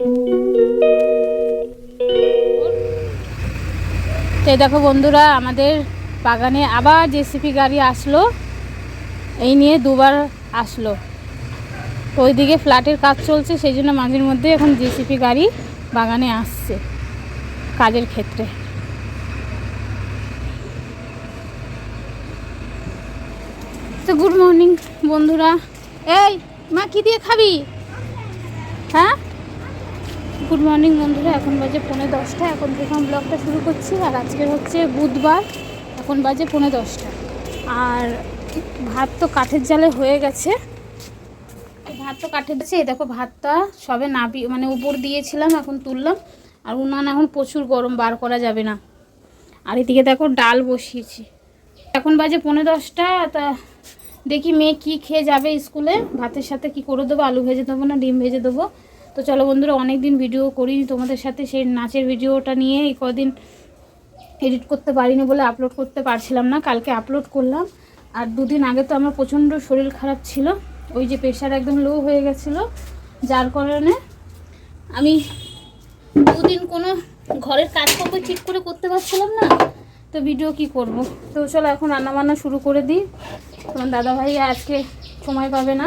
তো দেখো বন্ধুরা, আমাদের বাগানে আবার জেসিপি গাড়ি আসলো। এই নিয়ে দুবার আসলো। তো ওইদিকে ফ্ল্যাটের কাজ চলছে, সেই জন্য মাঝের মধ্যে এখন জেসিপি গাড়ি বাগানে আসছে কাজের ক্ষেত্রে। তো গুড মর্নিং বন্ধুরা। এই মা, কি দিয়ে খাবি? হ্যাঁ, গুড মর্নিং বন্ধুরা। এখন বাজে 9:30। এখন থেকে আমি ব্লগটা শুরু করছি। আর আজকে হচ্ছে বুধবার, এখন বাজে 9:30। আর ভাত তো কাঠের জালে হয়ে গেছে। এই দেখো ভাতটা সবে মানে উপর দিয়েছিলাম, এখন তুললাম। আর উনান এখন প্রচুর গরম, বার করা যাবে না। আর এদিকে দেখো ডাল বসিয়েছি। এখন বাজে 9:30। তা দেখি মেয়ে কি খেয়ে যাবে স্কুলে, ভাতের সাথে কি করে দেবো, আলু ভেজে দেবো না ডিম ভেজে দেবো। তো চলো বন্ধুরা, অনেক দিন ভিডিও করিনি তোমাদের সাথে। সেই নাচের ভিডিওটা নিয়ে এই কদিন এডিট করতে পারিনি বলে আপলোড করতে পারছিলাম না। কালকে আপলোড করলাম। আর 2 দিন আগে তো আমার প্রচণ্ড শরীর খারাপ ছিল, ওই যে প্রেশার একদম লো হয়ে গেছিলো, যার কারণে আমি 2 দিন কোনো ঘরের কাজকর্ম ঠিক করে করতে পারছিলাম না। তো ভিডিও কি করব। তো চলো এখন রান্নাবান্না শুরু করে দিই। তোমার দাদাভাই আজকে সময় পাবে না,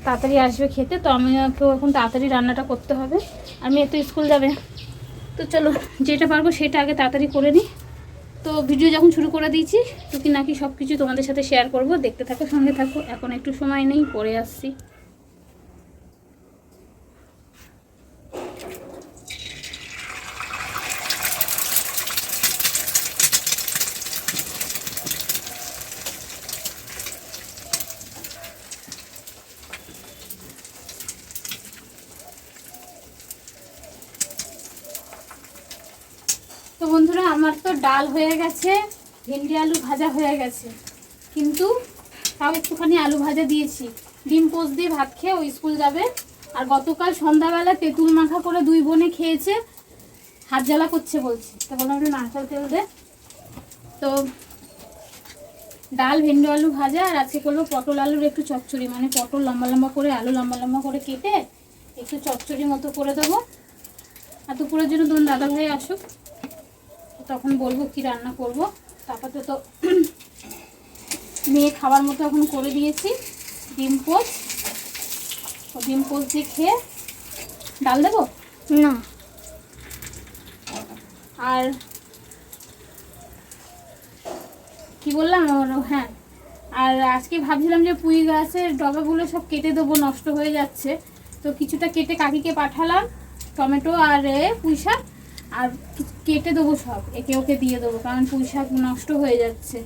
তাড়াতাড়ি আসবে খেতে। তো আমাকেও এখন তাড়াতাড়ি রান্নাটা করতে হবে। আর মেয়ে তো স্কুল যাবে। তো চলো, যেটা পারবো সেটা আগে তাড়াতাড়ি করে নিই। তো ভিডিও যখন শুরু করে দিয়েছি, টুকি নাকি সব কিছু তোমাদের সাথে শেয়ার করব। দেখতে থাকো, সঙ্গে থাকো। এখন একটু সময় নেই, পরে আসছি। তো বন্ধুরা, আমার তো ডাল হয়ে গেছে, ভেন্ডি আলু ভাজা হয়ে গেছে, কিন্তু তাও একটুখানি আলু ভাজা দিয়েছি। ডিম পোস্ট দিয়ে ভাত খেয়ে ওই স্কুল যাবে। আর গতকাল সন্ধ্যাবেলা তেঁতুল মাখা করে 2 বোনে খেয়েছে, হাত জ্বালা করছে বলছে। তো বললাম একটু নারকেল তেল দে। তো ডাল, ভেন্ডি আলু ভাজা। আর আজকে করবো পটল আলুর একটু চচ্চড়ি, মানে পটল লম্বা লম্বা করে, আলু লম্বা লম্বা করে কেটে একটু চচ্চড়ি মতো করে দেবো। আর দুপুরের জন্য তোমার দাদাভাই আসুক, তখন বলবো কি রান্না করব। তারপরে তো মেয়ে খাবার মতো এখন করে দিয়েছি ডিম পোস্ট। ও ডিম পোস্ট দিয়ে খেয়ে ডাল দেবো না। আর কি বললাম, হ্যাঁ, আর আজকে ভাবছিলাম যে পুঁই গাছের ডগাগুলো সব কেটে দেবো, নষ্ট হয়ে যাচ্ছে। তো কিছুটা কেটে কাকিকে পাঠালাম, টমেটো আর পুঁই শাক। আর কেটে দেবো সব, একে ওকে দিয়ে দেবো, কারণ পুঁই শাক নষ্ট হয়ে যাচ্ছে।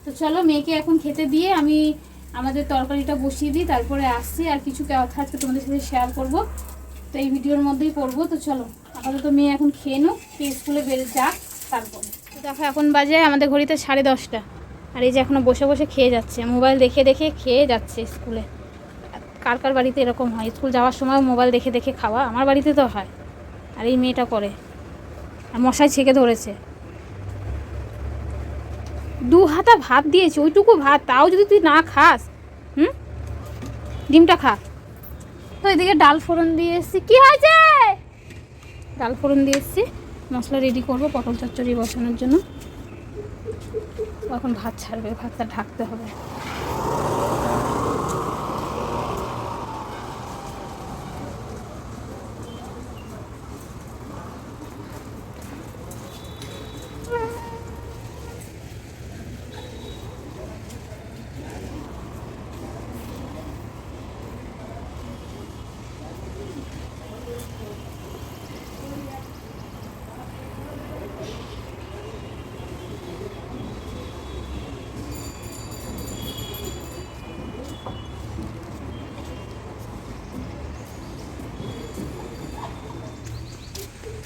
তো চলো, মেয়েকে এখন খেতে দিয়ে আমি আমাদের তরকারিটা বসিয়ে দিই, তারপরে আসছি। আর কিছু কথা আজকে তোমাদের সাথে শেয়ার করব, তো এই ভিডিওর মধ্যেই করবো। তো চলো, আপাতত মেয়ে এখন খেয়ে নো, খেয়ে স্কুলে বেরিয়ে যাক তারপরে। তো দেখো এখন বাজে আমাদের ঘড়িতে 10:30। আর এই যে এখনও বসে বসে খেয়ে যাচ্ছে, মোবাইল দেখে দেখে খেয়ে যাচ্ছে স্কুলে। কার কার বাড়িতে এরকম হয়, স্কুল যাওয়ার সময় মোবাইল দেখে দেখে খাওয়া? আমার বাড়িতে তো হয়। আর এই মেয়েটা করে। আর মশাই ছেঁকে ধরেছে। 2 হাতা ভাত দিয়েছি, ওইটুকু ভাত, তাও যদি তুই না খাস। ডিমটা খা। তো এদিকে ডাল ফোড়ন দিয়ে এসছি। কি হয়েছে? ডাল ফোড়ন দিয়ে এসছি, মশলা রেডি করবো পটল চচ্চড়ি বসানোর জন্য। এখন ভাত ছাড়বে, ভাতটা ঢাকতে হবে।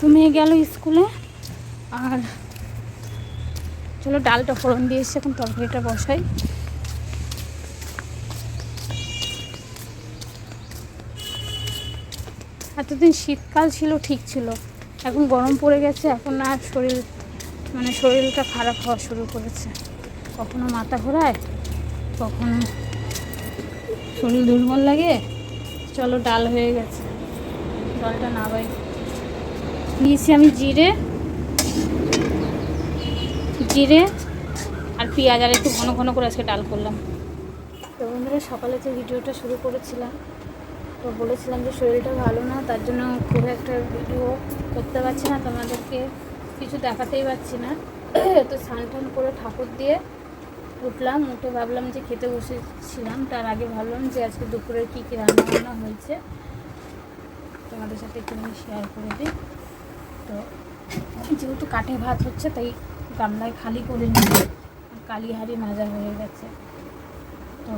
তো মেয়ে গেল স্কুলে। আর চলো, ডালটা ফোড়ন দিয়ে এসে এখন তরকারিটা বসাই। এতদিন শীতকাল ছিল, ঠিক ছিল। এখন গরম পড়ে গেছে, এখন আর শরীরটা খারাপ হওয়া শুরু করেছে। কখনো মাথা ঘোরায়, কখনো শরীর দুর্বল লাগে। চলো, ডাল হয়ে গেছে, জলটা নামাই। দিয়েছি আমি জিরে জিরে আর পেঁয়াজ, আর একটু ঘন ঘন করে আজকে ডাল করলাম। তো বন্ধুরা, সকালে যে ভিডিওটা শুরু করেছিলাম, তো বলেছিলাম যে শরীরটা ভালো না, তার জন্য খুব একটা ভিডিও করতে পারছি না, তোমাদেরকে কিছু দেখাতেই পারছি না। তো স্নান টান করে ঠাকুর দিয়ে উঠলাম, উঠে ভাবলাম যে খেতে বসেছিলাম, তার আগে ভাবলাম যে আজকে দুপুরে কী কী রান্নাবান্না হয়েছে তোমাদের সাথে একটু শেয়ার করে দিই। তো যেহেতু কাঠে ভাত হচ্ছে, তাই গামলায় খালি করে নিই, কালি হাঁড়ি মাজা হয়ে গেছে। তো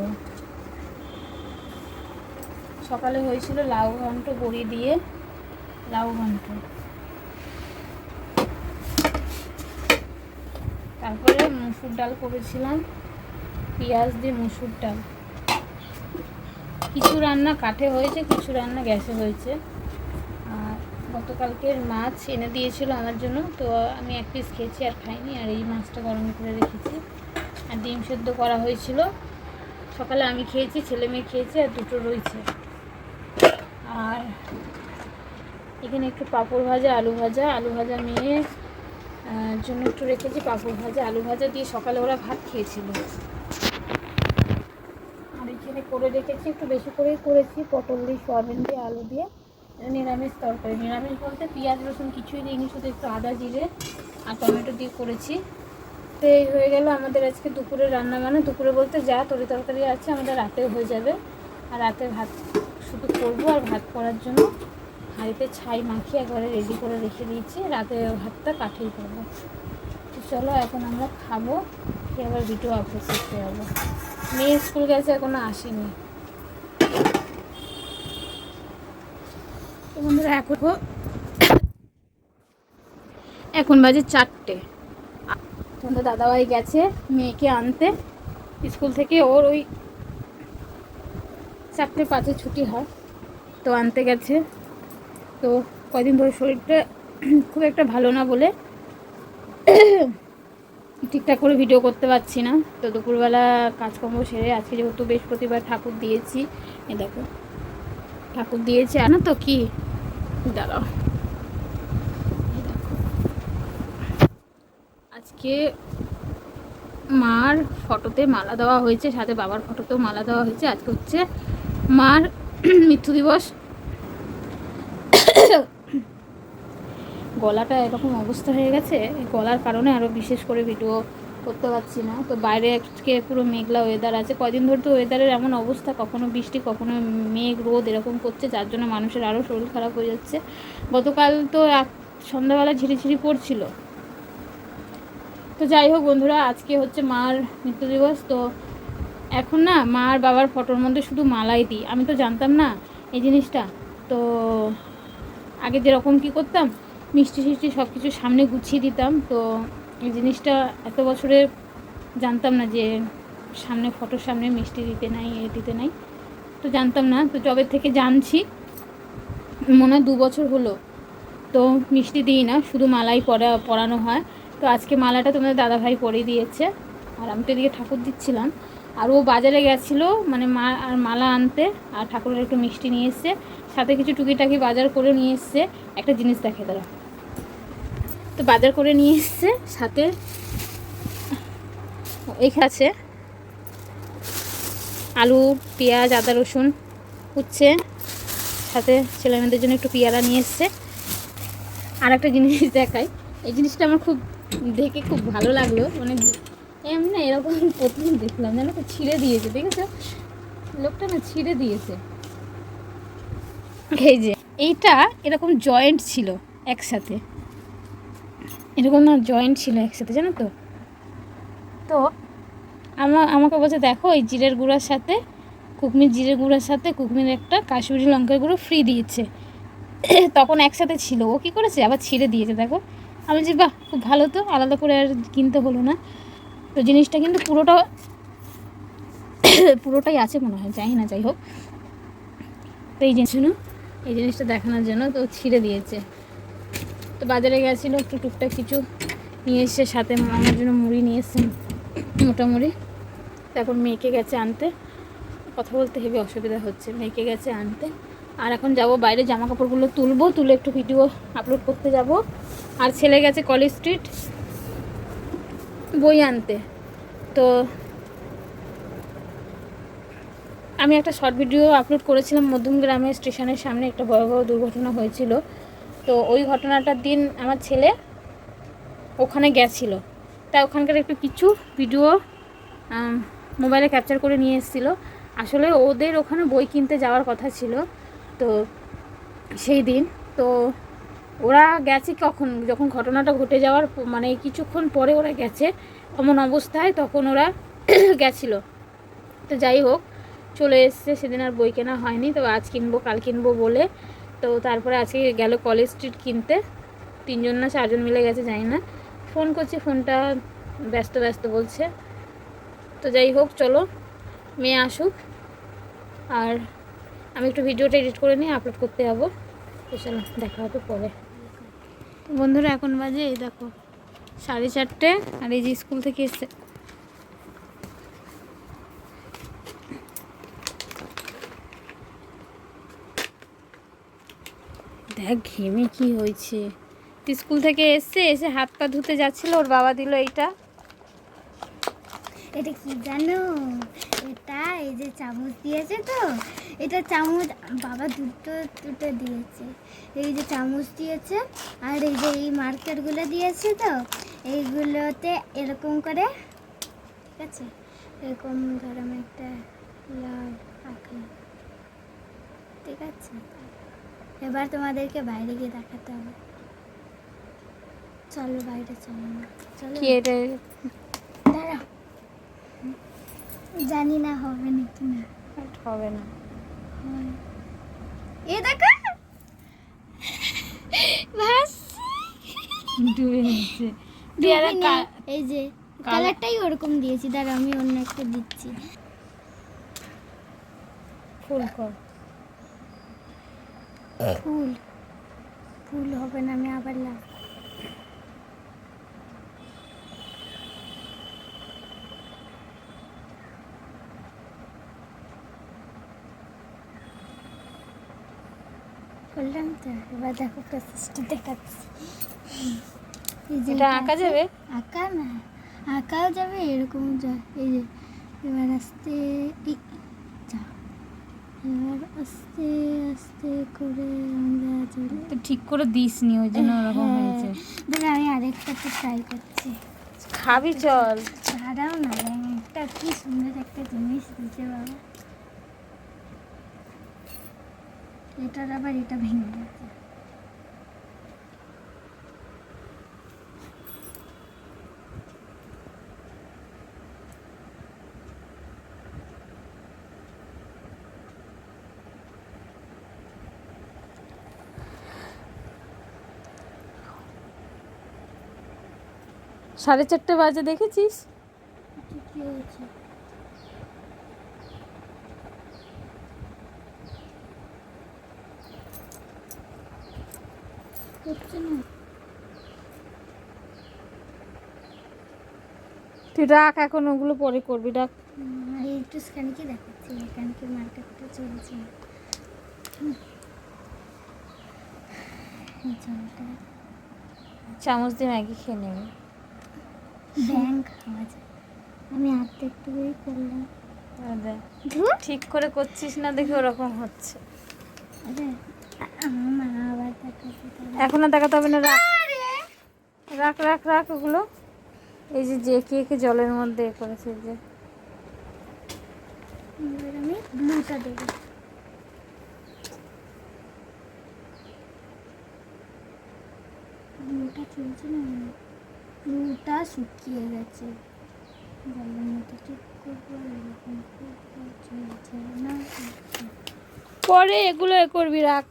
সকালে হয়েছিল লাউ ঘন্ট বড়ি দিয়ে লাউ ঘন্ট, তারপরে মুসুর ডাল করেছিলাম, পেঁয়াজ দিয়ে মুসুর ডাল। কিছু রান্না কাঠে হয়েছে, কিছু রান্না গ্যাসে হয়েছে। আর গতকালকের মাছ এনে দিয়েছিল আমার জন্য, তো আমি এক পিস খেয়েছি আর খাইনি। আর এই মাছটা গরম করে রেখেছি। আর ডিম সেদ্ধ করা হয়েছিল, সকালে আমি খেয়েছি, ছেলে মেয়ে খেয়েছে, আর দুটো রয়েছে। আর এখানে একটু পাঁপড় ভাজা, আলু ভাজা মেয়ের জন্য একটু রেখেছি, পাঁপড় ভাজা আলু ভাজা দিয়ে সকালে ওরা ভাত খেয়েছিল। আর এখানে করে রেখেছি, একটু বেশি করেই করেছি, পটল দিয়ে, সয়াবিন দিয়ে, আলু দিয়ে নিরামিষ তরকারি। নিরামিষ বলতে পেঁয়াজ রসুন কিছুই দিইনি, শুধু একটু আদা জিরে আর টমেটো দিয়ে করেছি। তো এই হয়ে গেল আমাদের আজকে দুপুরের রান্না। মানে দুপুরে বলতে যা তরি তরকারি আছে আমাদের রাতেও হয়ে যাবে। আর রাতে ভাত শুধু করবো, আর ভাত করার জন্য হাঁড়িতে ছাই মাখিয়ে একবারে রেডি করে রেখে দিয়েছি, রাতে ভাতটা কাঠেই করবো। তো চলো এখন আমরা খাবো, খেয়ে আবার ভিডিও আপলোড করতে যাবো। মেয়ে স্কুল গেছে, এখনো আসেনি। তো বন্ধুরা, এখন বাজে 4টে। তোমাদের দাদাভাই গেছে মেয়েকে আনতে স্কুল থেকে, ওর ওই 4:05 ছুটি হয়, তো আনতে গেছে। তো কদিন ধরে শরীরটা খুব একটা ভালো না বলে ঠিকঠাক করে ভিডিও করতে পারছি না। তো দুপুরবেলা কাজকর্ম সেরে, আজকে যেহেতু বৃহস্পতিবার ঠাকুর দিয়েছি, এই দেখো ঠাকুর দিয়েছি। আর না তো কি দাঁড়াও, আজকে মার ফটোতে মালা দেওয়া হয়েছে, সাথে বাবার ফটোতেও মালা দেওয়া হয়েছে। আজকে হচ্ছে মার মৃত্যু দিবস। গলাটা এরকম অবস্থা হয়ে গেছে, গলার কারণে আরও বিশেষ করে ভিডিও করতে পারছি না। তো বাইরে আজকে পুরো মেঘলা ওয়েদার আছে, কয়দিন ধরে তো ওয়েদারের এমন অবস্থা, কখনো বৃষ্টি কখনো মেঘ রোদ এরকম করছে, যার জন্য মানুষের আরও শরীর খারাপ হয়ে যাচ্ছে। গতকাল তো সন্ধ্যাবেলা ঝিরিঝিরি পড়ছিল। তো যাই হোক বন্ধুরা, আজকে হচ্ছে মার মৃত্যু দিবস। তো এখন না মার বাবার ফটোর মধ্যে শুধু মালাই দিই, আমি তো জানতাম না এই জিনিসটা। তো আগে যেরকম কি করতাম, মিষ্টি সিষ্টি সব কিছু সামনে গুছিয়ে দিতাম। তো এই জিনিসটা এত বছরে জানতাম না যে সামনে ফটোর সামনে মিষ্টি দিতে নাই, দিতে নাই, তো জানতাম না। তো যবে থেকে জানছি, মনে হয় 2 বছর হলো, তো মিষ্টি দিই না, শুধু মালাই পরানো হয়। তো আজকে মালাটা তোমাদের দাদাভাই পরিয়ে দিয়েছে, আর আমি তো এদিকে ঠাকুর দিচ্ছিলাম। আর ও বাজারে গেছিলো মানে মা আর মালা আনতে, আর ঠাকুরের একটু মিষ্টি নিয়ে এসছে, সাথে কিছু টুকিটাকি বাজার করে নিয়ে এসছে। একটা জিনিস দেখে দাঁড়া, তো বাজার করে নিয়ে এসছে, সাথে এইখানে আছে আলু, পেঁয়াজ, আদা রসুন উচ্ছে, সাথে ছেলেমেয়েদের জন্য একটু পেয়ারা নিয়ে এসছে। আর একটা জিনিস দেখাই, এই জিনিসটা আমার খুব দেখে খুব ভালো লাগলো। মানে এমনি না এরকম প্রথম দেখলাম, জানো তো, ছিঁড়ে দিয়েছে, দেখেছো লোকটা না, ছিঁড়ে দিয়েছে। এই যে এইটা এরকম জয়েন্ট ছিল একসাথে, এরকম না জয়েন্ট ছিল একসাথে, জানো তো। তো আমাকে বলছে দেখো, এই জিরের গুঁড়ার সাথে কুকমির জিরের গুঁড়ার সাথে কুকমির একটা কাশ্মীরি লঙ্কার গুঁড়ো ফ্রি দিয়েছে। তখন একসাথে ছিল, ও কী করেছে আবার ছিঁড়ে দিয়েছে, দেখো। আমি যে বাহ, খুব ভালো, তো আলাদা করে আর কিনতে হলো না। তো জিনিসটা কিন্তু পুরোটাই আছে মনে হয়, জানি না, যাই হোক। তো এই জিনিসটা দেখানোর জন্য তো ছিঁড়ে দিয়েছে। তো বাজারে গেছিলো, একটু টুকটাক কিছু নিয়ে এসছে, সাথে আমার জন্য মুড়ি নিয়ে এসছে, মোটা মুড়ি। তারপর মেয়েকে গেছে আনতে, কথা বলতে হেবি অসুবিধা হচ্ছে, মেয়েকে গেছে আনতে। আর এখন যাব বাইরে, জামা কাপড়গুলো তুলবো, তুলে একটু ভিডিও আপলোড করতে যাব। আর ছেলে গেছে কলেজ স্ট্রিট বই আনতে। তো আমি একটা শর্ট ভিডিও আপলোড করেছিলাম, মধ্যমগ্রামে স্টেশনের সামনে একটা ভয়াবহ দুর্ঘটনা হয়েছিল। তো ওই ঘটনাটার দিন আমার ছেলে ওখানে গেছিলো, তাই ওখানকার একটু কিছু ভিডিও মোবাইলে ক্যাপচার করে নিয়ে এসেছিলো। আসলে ওদের ওখানে বই কিনতে যাওয়ার কথা ছিল তো সেই দিন। তো ওরা গেছে কখন, যখন ঘটনাটা ঘটে যাওয়ার মানে কিছুক্ষণ পরে ওরা গেছে এমন অবস্থায়, তখন ওরা গেছিলো। তো যাই হোক, চলে এসছে, সেদিন আর বই কেনা হয়নি। তো আজ কিনবো কাল কিনবো বলে, তো তারপরে আজকে গেল কলেজ স্ট্রিট কিনতে। 3জন না 4জন মিলে গেছে, জানি না। ফোন করছি, ফোনটা ব্যস্ত ব্যস্ত বলছে। তো যাই হোক, চলো মেয়ে আসুক, আর আমি একটু ভিডিওটা এডিট করে নিয়ে আপলোড করতে যাবো। তো চলো দেখা হবে পরে। বন্ধুরা এখন বাজে এই দেখো 4:30, আর এই যে স্কুল থেকে এসছে। দেখ ঘেমে কি হয়েছে। স্কুল থেকে এসে হাত পা ধুতে যাচ্ছিল, ওর বাবা দিল এইটা। এটা কি জানো, এটা এই যে চামচ দিয়েছে, তো এটা চামচ বাবা দুটো দুটো দিয়েছে। এই যে চামচ দিয়েছে, আর এই যে এই মার্কারগুলো দিয়েছে, তো এইগুলোতে এরকম করে, ঠিক আছে, এরকম ধর আমি একটা লাভ আঁকলাম, ঠিক আছে। এবার তোমাদেরকে বাইরে গিয়ে দেখাতে হবে। চলো বাইরে, চলো না, চলো। কি এটা? দাঁড়া, জানি না হবে নাকি না। হবে না। এ দেখো ডুবে গেছে। এই যে কালারটাই ওরকম দিয়েছি, দাঁড়া আমি অন্য একটা দিচ্ছি। ফুল কর। ফুল ফুল হবে না, আমি আবার লাভ। বললাম তো, এবার দেখো প্রসেসটা দেখাচ্ছি। এটা আঁকা যাবে? আঁকা না, আঁকাও যাবে, এরকম যা। এই যে এবার আস্তে যা, এবার আস্তে আস্তে করে আমরা চলি। তো ঠিক করে দিস নি, ওই জন্য ওরকম হয়েছে। দেখ আমি আরেকটা তো ট্রাই করছি। খাবি চল। ছাড়াও না, একটা কি সুন্দর একটা জিনিস দিতে বাবা। এটার আবার এটা ভেঙে গেছে। সাড়ে 4টে বাজে, দেখেছিস? কি হয়েছে? হচ্ছে না। তুই রাখ, এখন ওগুলো পরে করবি, রাখ। আর একটু স্ক্যানকে দেখাচ্ছি, স্ক্যানকে মার্কেটটা চলছে। চামচ দিয়ে ম্যাগি খেয়ে নেবে। ব্যাংক খাওয়া যায়, আমি হাতে একটু করে করলাম। ঠিক করে করছিস না দেখে ওরকম হচ্ছে। আরে আমার মা আবার দেখাচ্ছে। এখন আর দেখাতে হবে না, রাখ রাখ রাখ রাখ ওগুলো। এই যে যে কে জলের মধ্যে করেছে, যে আমি ব্লুটা দেবো। ব্লুটা চলছে না, ব্লুটা শুকিয়ে গেছে, জলের মধ্যে ঠিক করবো, এরকম চলছে না। পরে এগুলো করবি, রাখ।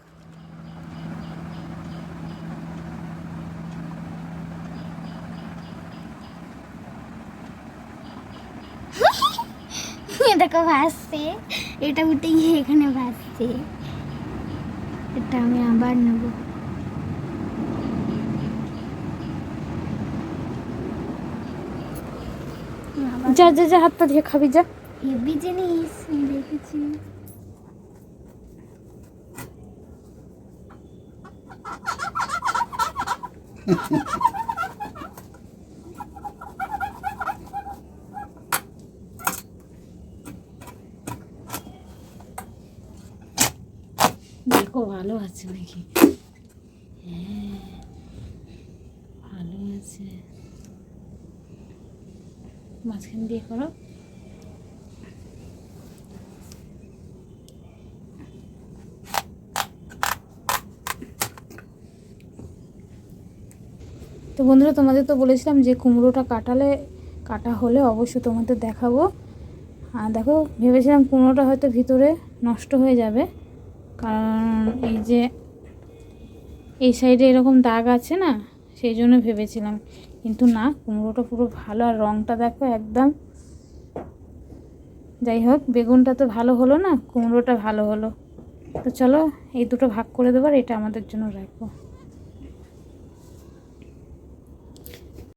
দেখো ভাসছে, এটা উঠে গিয়ে এখানে ভাসছে। এটা আমি আবার নেবো। যা যা যা, হাত পা দিয়ে খাবি, যা। হেভি জিনিস আমি দেখেছি। দেখো ভালো আছে নাকি? হ্যাঁ ভালো আছে। মাঝখান দিয়ে করো। তো বন্ধুরা, তোমাদের তো বলেছিলাম যে কুমড়োটা কাটা হলে অবশ্যই তোমাদের দেখাবো। আর দেখো, ভেবেছিলাম কুমড়োটা হয়তো ভিতরে নষ্ট হয়ে যাবে, কারণ এই যে এই সাইডে এরকম দাগ আছে না, সেই জন্য ভেবেছিলাম। কিন্তু না, কুমড়োটা পুরো ভালো। আর রঙটা দেখো একদম। যাই হোক, বেগুনটা তো ভালো হলো না, কুমড়োটা ভালো হলো। তো চলো, এই দুটো ভাগ করে দেবো, আর এটা আমাদের জন্য রাখবো।